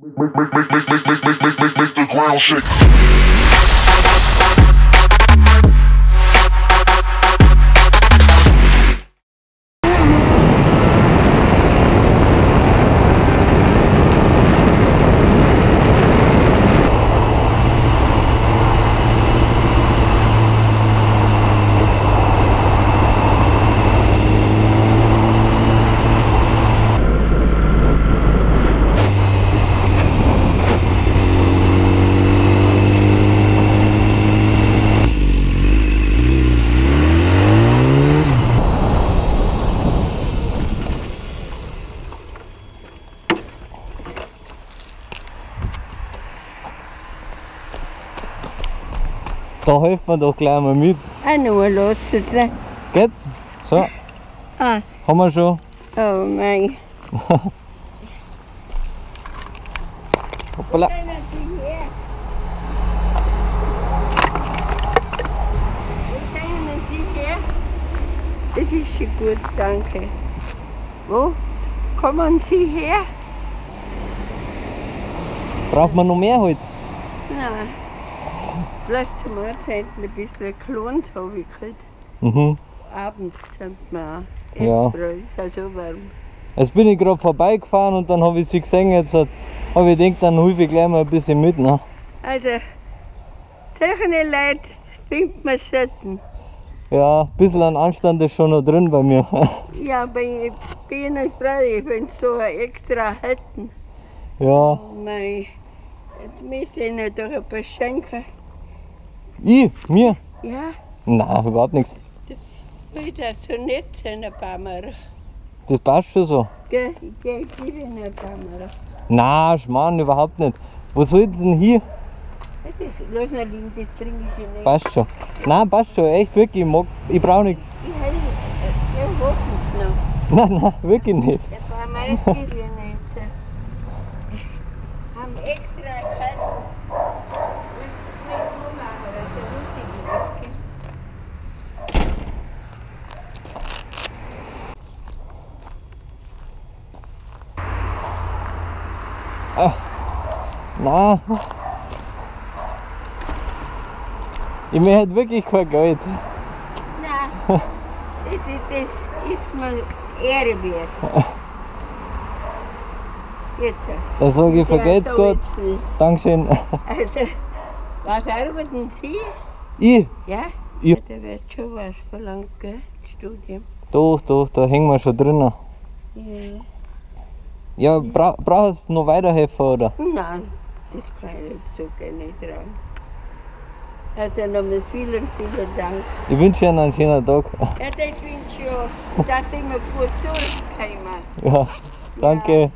Make the ground shake. Da helfen wir doch gleich mal mit. Ah, nur los jetzt. Geht's? So, Ah, haben wir schon. oh mein. Hoppala. Das ist schon gut, danke. Wo kommen Sie her? Braucht man noch mehr Holz? Nein. Bloß zum Mahlzeiten ein bisschen Klons habe ich gekriegt. Mhm. Abends sind wir auch. Ja. Ist auch so warm. Jetzt bin ich gerade vorbeigefahren und dann habe ich sie gesehen. Jetzt habe ich gedacht, dann helfe ich gleich mal ein bisschen mit. Ne? Also, solche Leute findet man selten. Ja, ein bisschen an Anstand ist schon noch drin bei mir. Ja, aber ich bin in Australien, wenn sie so extra hätten. Ja, Oh mein, jetzt müssen sie ihnen doch ein paar schenken. mir? Ja, Nein, überhaupt nichts. will das so nett sein, ein paar Mal. Das passt schon so. Gell, ich gebe ihnen ein paar Mal. Nein, Schmarrn, überhaupt nicht. Wo soll das denn hier? Das lass noch liegen, das trinke ich schon nicht. Passt schon. Nein, passt schon, echt wirklich. Ich brauche nichts. Ich hätte, wir hoffen es noch. Nein, wirklich nicht. Ein paar Mal gebe ich nicht. Haben extra erkannt. Nein. Ich möchte wirklich kein Geld. Nein, das ist mir Ehre wert. Jetzt. Dann sage ich, Ja, vergeht's so Gott. jetzt viel. Dankeschön. Also, was arbeiten Sie? Ich? Ja? Ja. Da wird schon was verlangt, gell? Studium. Doch, da hängen wir schon drinnen. Ja. Ja, brauchst du noch weiterhelfen, oder? Nein, das kann ich nicht so gerne tragen. Also nochmal vielen Dank. Ich wünsche Ihnen einen schönen Tag. Ja, das wünsche ich auch, dass ich mir gut durchkomme. Ja, danke. Ja.